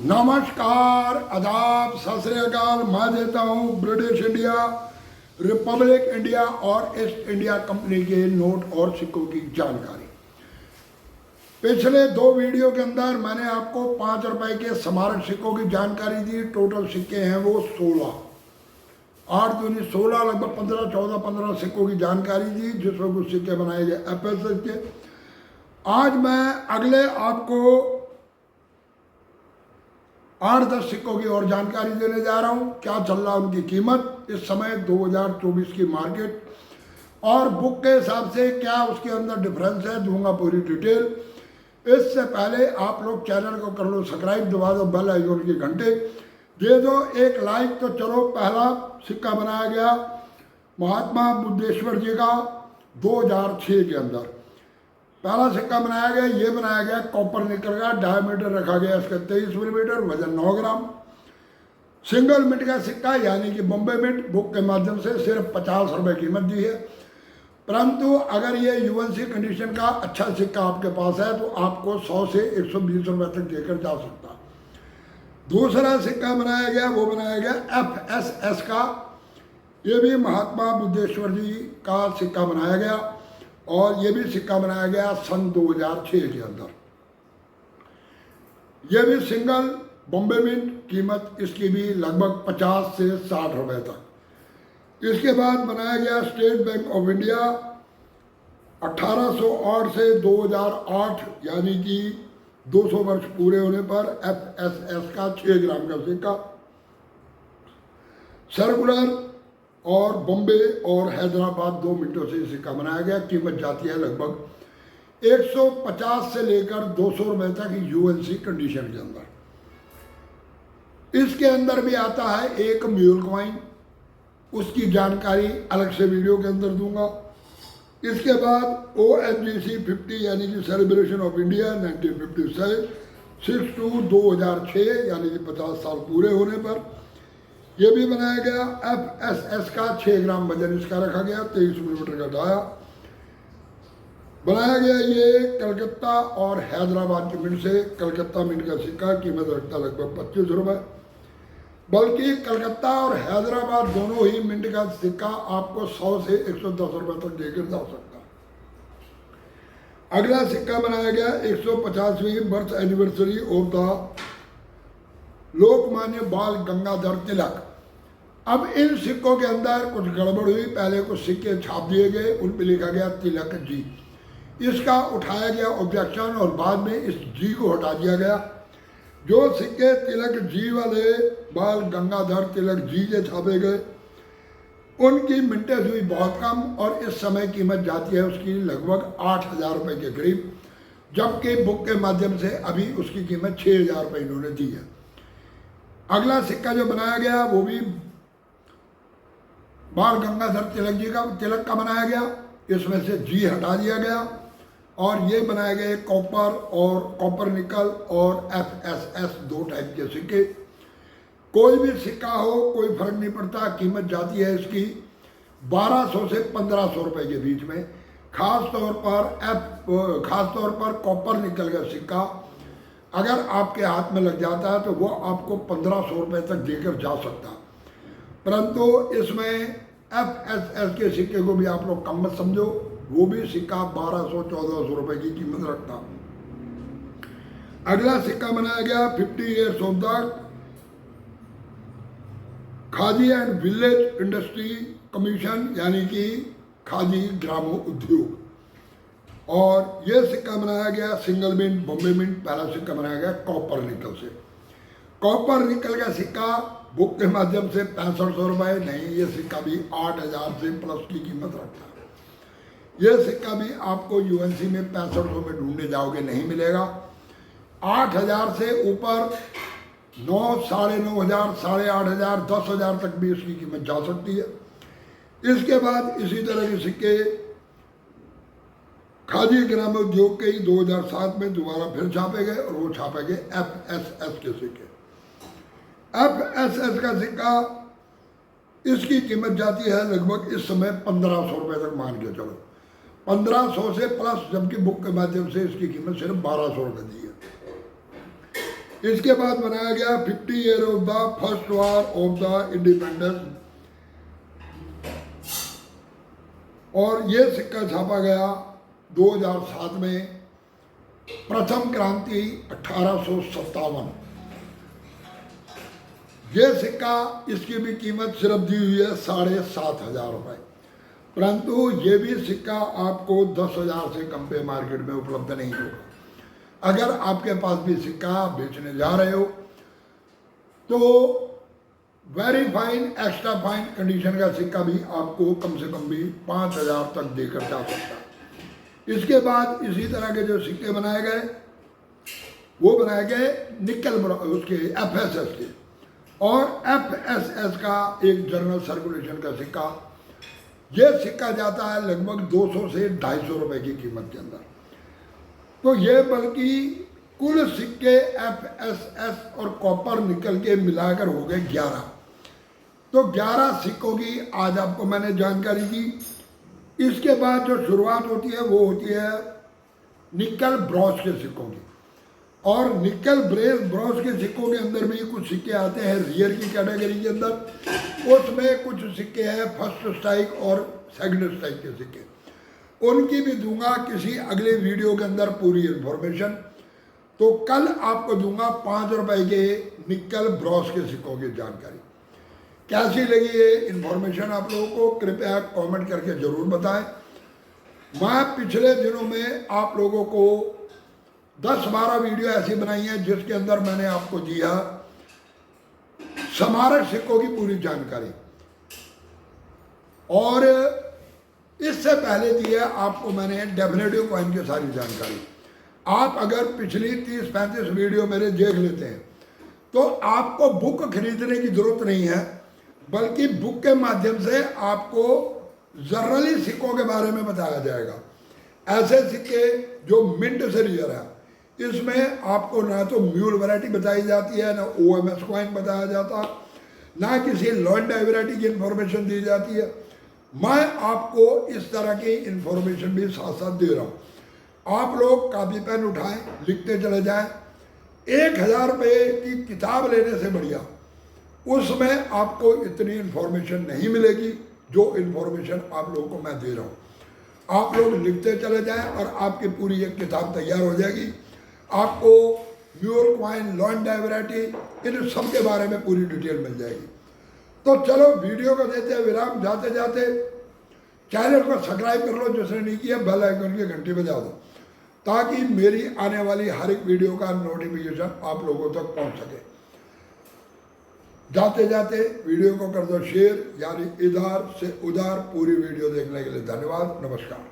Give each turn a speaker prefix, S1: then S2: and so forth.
S1: नमस्कार, आदाब, सत श्री अकाल। मैं देता हूँ ब्रिटिश इंडिया, रिपब्लिक इंडिया और ईस्ट इंडिया कंपनी के नोट और सिक्कों की जानकारी। पिछले दो वीडियो के अंदर मैंने आपको 5 रुपए के स्मारक सिक्कों की जानकारी दी। टोटल सिक्के हैं वो 16, 8 दूनी 16, लगभग 15 सिक्कों की जानकारी दी, जिसमें कुछ सिक्के बनाए गए FSS के। आज मैं अगले आपको 8-10 सिक्कों की और जानकारी देने जा रहा हूँ। क्या चल रहा है उनकी कीमत इस समय 2024 की मार्केट और बुक के हिसाब से क्या उसके अंदर डिफरेंस है, दूंगा पूरी डिटेल। इससे पहले आप लोग चैनल को कर लो सब्सक्राइब, दबा दो बेल आइकन की घंटे, दे दो एक लाइक। तो चलो, पहला सिक्का बनाया गया महात्मा बुद्धेश्वर जी का 2006 के अंदर। पहला सिक्का बनाया गया, ये बनाया गया कॉपर निकल का, डायमीटर रखा गया इसका 23 मिलीमीटर, वजन 9 ग्राम। सिंगल मिंट का सिक्का यानी कि बॉम्बे मिंट, बुक के माध्यम से सिर्फ 50 रुपये कीमत दी है। परंतु अगर ये यूएनसी कंडीशन का अच्छा सिक्का आपके पास है तो आपको 100 से 120 रुपये तक देकर जा सकता। दूसरा सिक्का बनाया गया, वो बनाया गया FSS का। ये भी महात्मा बुद्धेश्वर जी का सिक्का बनाया गया और ये भी सिक्का बनाया गया सन 2006 के अंदर। ये भी सिंगल बॉम्बे मिंट, कीमत इसकी भी लगभग 50 से 60 रुपये तक। इसके बाद बनाया गया स्टेट बैंक ऑफ इंडिया 1808 से 2008 यानी कि 200 वर्ष पूरे होने पर FSS का 6 ग्राम का सिक्का। सर्कुलर और बॉम्बे और हैदराबाद 2 मिनटों से सिक्का बनाया गया। कीमत जाती है लगभग 150 से लेकर 200 रुपये तक यूएनसी कंडीशन के अंदर। इसके अंदर भी आता है एक म्यूल कॉइन, उसकी जानकारी अलग से वीडियो के अंदर दूंगा। इसके बाद ONGC 50 यानी कि सेलिब्रेशन ऑफ इंडिया 1956 6/2/2006 यानी कि 50 साल पूरे होने पर ये भी बनाया गया। FSS का 6 ग्राम वजन इसका रखा गया, 23 मिलीमीटर का डाया बनाया गया। ये कलकत्ता और हैदराबाद की मिंट से कलकत्ता मिंट का सिक्का, कीमत रखता लगभग 25 रुपये। बल्कि कलकत्ता और हैदराबाद दोनों ही मिंट का सिक्का आपको 100 से 110 रुपये तक देकर जा सकता। अगला सिक्का बनाया गया 150वीं birth anniversary of the Lokmanya Bal Gangadhar तिलक। अब इन सिक्कों के अंदर कुछ गड़बड़ हुई। पहले कुछ सिक्के छाप दिए गए, उन पर लिखा गया तिलक जी, इसका उठाया गया ऑब्जेक्शन और बाद में इस जी को हटा दिया गया। जो सिक्के तिलक जी वाले, बाल गंगाधर तिलक जी के छापे गए, उनकी मिंटेज हुई बहुत कम और इस समय कीमत जाती है उसकी लगभग 8,000 रुपये के करीब, जबकि बुक के माध्यम से अभी उसकी कीमत 6,000 रुपये इन्होंने दी है। अगला सिक्का जो बनाया गया वो भी बाल गंगाधर तिलक का बनाया गया। इसमें से जी हटा दिया गया और ये बनाए गए कॉपर और कॉपर निकल और FSS 2 टाइप के सिक्के। कोई भी सिक्का हो कोई फर्क नहीं पड़ता, कीमत जाती है इसकी 1200 से 1500 रुपये के बीच में। खास तौर पर कॉपर निकल का सिक्का अगर आपके हाथ में लग जाता है तो वो आपको 1500 रुपये तक देकर जा सकता। परंतु इसमें FSS के सिक्के को भी आप लोग कम मत समझो, वो भी सिक्का 1200-1400 रुपये की कीमत रखता। अगला सिक्का बनाया गया 50 years of the khadi and village industry commission यानी कि खादी ग्रामो उद्योग, और यह सिक्का बनाया गया सिंगल मिंट बॉम्बे मिंट। पहला सिक्का बनाया गया कॉपर निकल से। कॉपर निकल का सिक्का बुक के माध्यम से 6500 रुपये नहीं, ये सिक्का भी 8,000 से प्लस की कीमत रखता है। यह सिक्का भी आपको यूएनसी में 6500 में ढूंढने जाओगे नहीं मिलेगा। 8,000 से ऊपर 9, 9,500, 8,500, 10,000 तक भी इसकी कीमत जा सकती है। इसके बाद इसी तरह के सिक्के खादी ग्रामोद्योग के ही 2007 में दोबारा फिर छापे गए और वो छापे गए FSS के सिक्के। FSS का सिक्का, इसकी कीमत जाती है लगभग इस समय 1500 रुपये तक, मान के चलो 1500 से प्लस, जबकि बुक के माध्यम से इसकी कीमत सिर्फ 1200 रुपये दी है। इसके बाद बनाया गया 50 year of the first war of the independence, और ये सिक्का छापा गया 2007 में। प्रथम क्रांति 1857। ये सिक्का, इसकी भी कीमत सिर्फ दी हुई है 7,500 रुपये, परंतु ये भी सिक्का आपको 10,000 से कम पे मार्केट में उपलब्ध नहीं होगा। अगर आपके पास भी सिक्का बेचने जा रहे हो तो very fine, extra fine condition का सिक्का भी आपको कम से कम भी 5,000 तक देकर जा सकता है। इसके बाद इसी तरह के जो सिक्के बनाए गए वो बनाए गए निकल उसके FSS के, और FSS का एक जनरल सर्कुलेशन का सिक्का। ये सिक्का जाता है लगभग 200 से 250 रुपये की कीमत के अंदर। तो ये बल्कि कुल सिक्के FSS और कॉपर निकल के मिलाकर हो गए 11। तो 11 सिक्कों की आज आपको मैंने जानकारी दी। इसके बाद जो शुरुआत होती है वो होती है निकल ब्रॉस के सिक्कों की, और निकल ब्रॉस के सिक्कों के अंदर भी कुछ सिक्के आते हैं रियर की कैटेगरी के अंदर। उसमें कुछ सिक्के हैं फर्स्ट स्ट्राइक और सेकंड स्ट्राइक के सिक्के, उनकी भी दूंगा किसी अगले वीडियो के अंदर पूरी इन्फॉर्मेशन। तो कल आपको दूंगा 5 रुपए के निकल ब्रॉस के सिक्कों की जानकारी। कैसी लगी ये इन्फॉर्मेशन आप लोगों को कृपया कमेंट करके ज़रूर बताएं। मैं पिछले दिनों में आप लोगों को 10-12 वीडियो ऐसी बनाई है जिसके अंदर मैंने आपको दिया स्मारक सिक्कों की पूरी जानकारी, और इससे पहले दिया आपको मैंने डेफिनेटिव कॉइन की सारी जानकारी। आप अगर पिछली 30-35 वीडियो मेरे देख लेते हैं तो आपको बुक खरीदने की जरूरत नहीं है, बल्कि बुक के माध्यम से आपको जनरली सिक्कों के बारे में बताया जाएगा। ऐसे सिक्के जो मिंट से रियर है, इसमें आपको ना तो म्यूल वैरायटी बताई जाती है, ना OMS कॉइन बताया जाता, ना किसी लॉन्डा वैरायटी की इंफॉर्मेशन दी जाती है। मैं आपको इस तरह की इंफॉर्मेशन भी साथ साथ दे रहा हूँ। आप लोग कापी पेन उठाएं, लिखते चले जाएं। 1,000 रुपये की किताब लेने से बढ़िया उसमें आपको इतनी इंफॉर्मेशन नहीं मिलेगी जो इंफॉर्मेशन आप लोगों को मैं दे रहा हूँ। आप लोग लिखते चले जाएं और आपकी पूरी एक किताब तैयार हो जाएगी। आपको म्यूल कॉइन, लॉन्डा वैरायटी, इन सब के बारे में पूरी डिटेल मिल जाएगी। तो चलो वीडियो को देते हैं विराम। जाते जाते चैनल को सब्सक्राइब कर लो जिसने नहीं किया, बेल आइकन की घंटी बजा दो ताकि मेरी आने वाली हर एक वीडियो का नोटिफिकेशन आप लोगों तक पहुंच सके। जाते जाते वीडियो को कर दो शेयर, यानी इधर से उधर पूरी वीडियो देखने के लिए धन्यवाद। नमस्कार।